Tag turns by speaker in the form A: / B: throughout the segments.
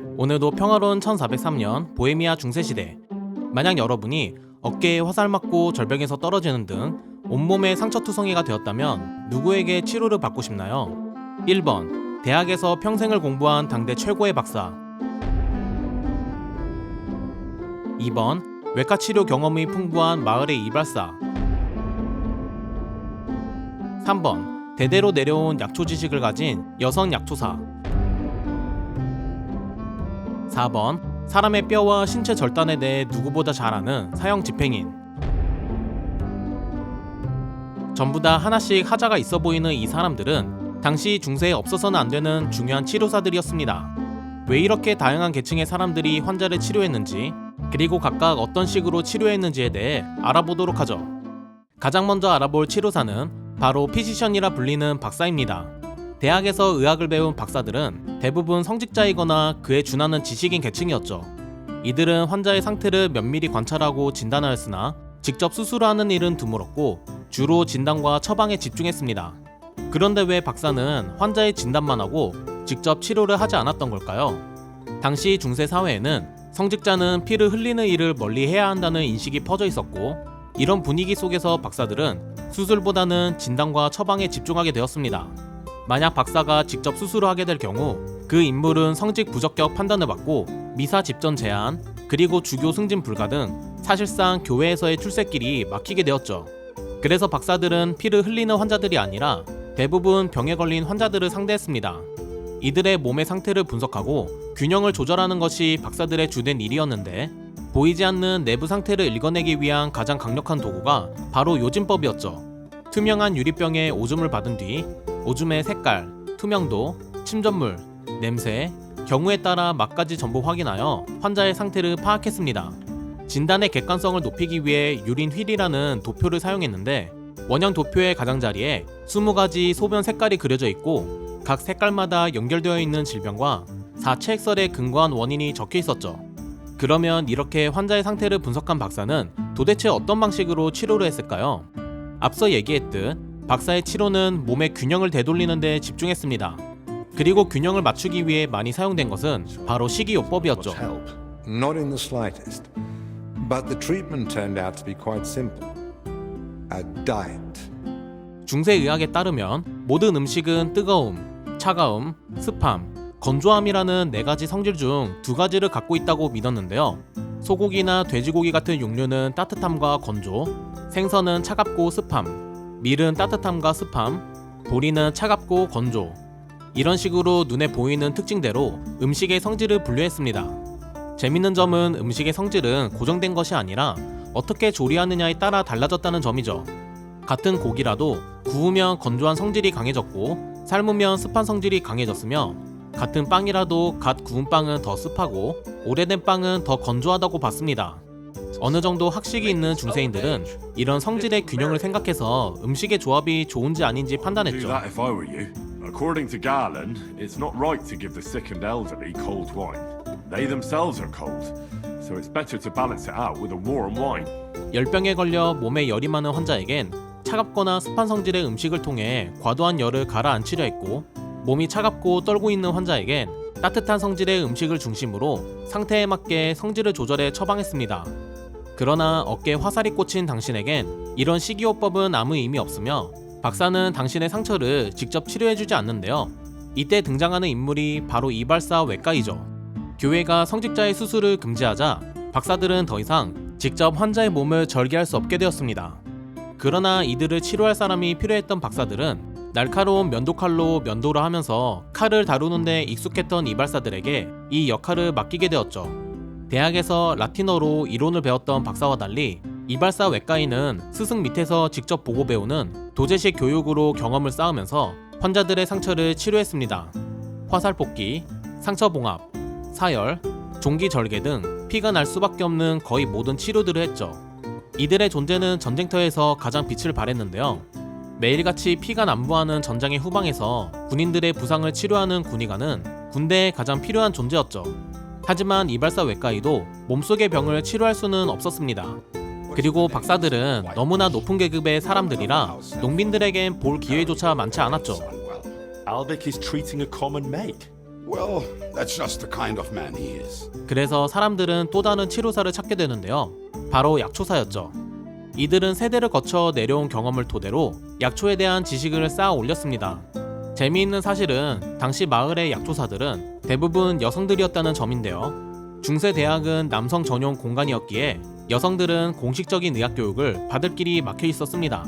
A: 오늘도 평화로운 1403년 보헤미아 중세시대. 만약 여러분이 어깨에 화살 맞고 절벽에서 떨어지는 등 온몸에 상처투성이가 되었다면 누구에게 치료를 받고 싶나요? 1번 대학에서 평생을 공부한 당대 최고의 박사. 2번 외과 치료 경험이 풍부한 마을의 이발사. 3번 대대로 내려온 약초 지식을 가진 여성 약초사. 4번 사람의 뼈와 신체 절단에 대해 누구보다 잘 아는 사형 집행인. 전부 다 하나씩 하자가 있어 보이는 이 사람들은 당시 중세에 없어서는 안 되는 중요한 치료사들이었습니다. 왜 이렇게 다양한 계층의 사람들이 환자를 치료했는지, 그리고 각각 어떤 식으로 치료했는지에 대해 알아보도록 하죠. 가장 먼저 알아볼 치료사는 바로 피지션이라 불리는 박사입니다. 대학에서 의학을 배운 박사들은 대부분 성직자이거나 그에 준하는 지식인 계층이었죠. 이들은 환자의 상태를 면밀히 관찰하고 진단하였으나 직접 수술하는 일은 드물었고 주로 진단과 처방에 집중했습니다. 그런데 왜 박사는 환자의 진단만 하고 직접 치료를 하지 않았던 걸까요? 당시 중세 사회에는 성직자는 피를 흘리는 일을 멀리 해야 한다는 인식이 퍼져 있었고, 이런 분위기 속에서 박사들은 수술보다는 진단과 처방에 집중하게 되었습니다. 만약 박사가 직접 수술을 하게 될 경우 그 인물은 성직 부적격 판단을 받고 미사 집전 제한, 그리고 주교 승진 불가 등 사실상 교회에서의 출세길이 막히게 되었죠. 그래서 박사들은 피를 흘리는 환자들이 아니라 대부분 병에 걸린 환자들을 상대했습니다. 이들의 몸의 상태를 분석하고 균형을 조절하는 것이 박사들의 주된 일이었는데, 보이지 않는 내부 상태를 읽어내기 위한 가장 강력한 도구가 바로 요진법이었죠. 투명한 유리병에 오줌을 받은 뒤 오줌의 색깔, 투명도, 침전물, 냄새, 경우에 따라 맛까지 전부 확인하여 환자의 상태를 파악했습니다. 진단의 객관성을 높이기 위해 유린 휠이라는 도표를 사용했는데, 원형 도표의 가장자리에 20가지 소변 색깔이 그려져 있고 각 색깔마다 연결되어 있는 질병과 사체액설에 근거한 원인이 적혀 있었죠. 그러면 이렇게 환자의 상태를 분석한 박사는 도대체 어떤 방식으로 치료를 했을까요? 앞서 얘기했듯 박사의 치료는 몸의 균형을 되돌리는 데 집중했습니다. 그리고 균형을 맞추기 위해 많이 사용된 것은 바로 식이요법이었죠.
B: Not in the slightest. But the treatment turned out to be quite simple. A diet.
A: 중세의학에 따르면 모든 음식은 뜨거움, 차가움, 습함, 건조함이라는 4가지 성질 중 2가지를 갖고 있다고 믿었는데요. 소고기나 돼지고기 같은 육류는 따뜻함과 건조, 생선은 차갑고 습함, 밀은 따뜻함과 습함, 보리는 차갑고 건조. 이런 식으로 눈에 보이는 특징대로 음식의 성질을 분류했습니다. 재밌는 점은 음식의 성질은 고정된 것이 아니라 어떻게 조리하느냐에 따라 달라졌다는 점이죠. 같은 고기라도 구우면 건조한 성질이 강해졌고 삶으면 습한 성질이 강해졌으며, 같은 빵이라도 갓 구운 빵은 더 습하고 오래된 빵은 더 건조하다고 봤습니다. 어느 정도 학식이 있는 중세인들은 이런 성질의 균형을 생각해서 음식의 조합이 좋은지 아닌지 판단했죠.
C: According to Garland, it's not right to give the sick and elderly cold wine. They themselves are cold, so it's better to balance it out with a warm wine.
A: 열병에 걸려 몸에 열이 많은 환자에겐 차갑거나 습한 성질의 음식을 통해 과도한 열을 가라앉히려 했고, 몸이 차갑고 떨고 있는 환자에겐 따뜻한 성질의 음식을 중심으로 상태에 맞게 성질을 조절해 처방했습니다. 그러나 어깨에 화살이 꽂힌 당신에겐 이런 식이요법은 아무 의미 없으며 박사는 당신의 상처를 직접 치료해주지 않는데요. 이때 등장하는 인물이 바로 이발사 외과이죠. 교회가 성직자의 수술을 금지하자 박사들은 더 이상 직접 환자의 몸을 절개할 수 없게 되었습니다. 그러나 이들을 치료할 사람이 필요했던 박사들은 날카로운 면도칼로 면도를 하면서 칼을 다루는 데 익숙했던 이발사들에게 이 역할을 맡기게 되었죠. 대학에서 라틴어로 이론을 배웠던 박사와 달리 이발사 외과인은 스승 밑에서 직접 보고 배우는 도제식 교육으로 경험을 쌓으면서 환자들의 상처를 치료했습니다. 화살 뽑기, 상처 봉합, 사열, 종기 절개 등 피가 날 수밖에 없는 거의 모든 치료들을 했죠. 이들의 존재는 전쟁터에서 가장 빛을 발했는데요. 매일같이 피가 난무하는 전장의 후방에서 군인들의 부상을 치료하는 군의관은 군대에 가장 필요한 존재였죠. 하지만 이발사 외과의도 몸속의 병을 치료할 수는 없었습니다. 그리고 박사들은 너무나 높은 계급의 사람들이라 농민들에겐 볼 기회조차 많지 않았죠.
D: Albec is treating a common maid. Well, that's just the kind of man he is.
A: 그래서 사람들은 또 다른 치료사를 찾게 되는데요. 바로 약초사였죠. 이들은 세대를 거쳐 내려온 경험을 토대로 약초에 대한 지식을 쌓아 올렸습니다. 재미있는 사실은 당시 마을의 약초사들은 대부분 여성들이었다는 점인데요. 중세 대학은 남성 전용 공간이었기에 여성들은 공식적인 의학 교육을 받을 길이 막혀 있었습니다.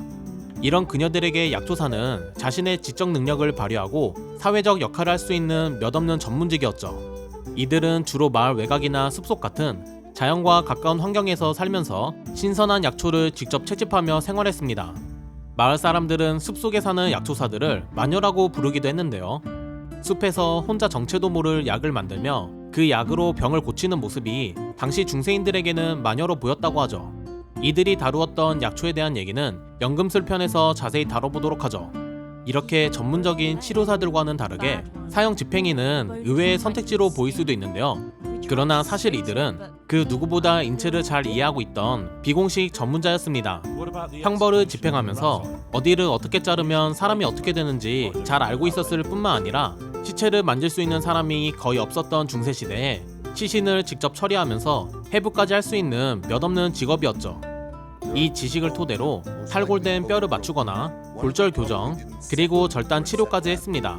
A: 이런 그녀들에게 약초사는 자신의 지적 능력을 발휘하고 사회적 역할을 할 수 있는 몇 없는 전문직이었죠. 이들은 주로 마을 외곽이나 숲속 같은 자연과 가까운 환경에서 살면서 신선한 약초를 직접 채집하며 생활했습니다. 마을 사람들은 숲속에 사는 약초사들을 마녀라고 부르기도 했는데요. 숲에서 혼자 정체도 모를 약을 만들며 그 약으로 병을 고치는 모습이 당시 중세인들에게는 마녀로 보였다고 하죠. 이들이 다루었던 약초에 대한 얘기는 연금술 편에서 자세히 다뤄보도록 하죠. 이렇게 전문적인 치료사들과는 다르게 사형 집행인은 의외의 선택지로 보일 수도 있는데요. 그러나 사실 이들은 그 누구보다 인체를 잘 이해하고 있던 비공식 전문자였습니다. 형벌을 집행하면서 어디를 어떻게 자르면 사람이 어떻게 되는지 잘 알고 있었을 뿐만 아니라 시체를 만질 수 있는 사람이 거의 없었던 중세시대에 시신을 직접 처리하면서 해부까지 할 수 있는 몇 없는 직업이었죠. 이 지식을 토대로 탈골된 뼈를 맞추거나 골절 교정, 그리고 절단 치료까지 했습니다.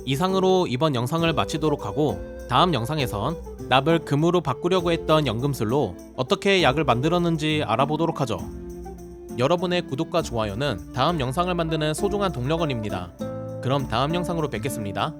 A: 이상으로 이번 영상을 마치도록 하고 다음 영상에선 납을 금으로 바꾸려고 했던 연금술로 어떻게 약을 만들었는지 알아보도록 하죠. 여러분의 구독과 좋아요는 다음 영상을 만드는 소중한 동력원입니다. 그럼 다음 영상으로 뵙겠습니다.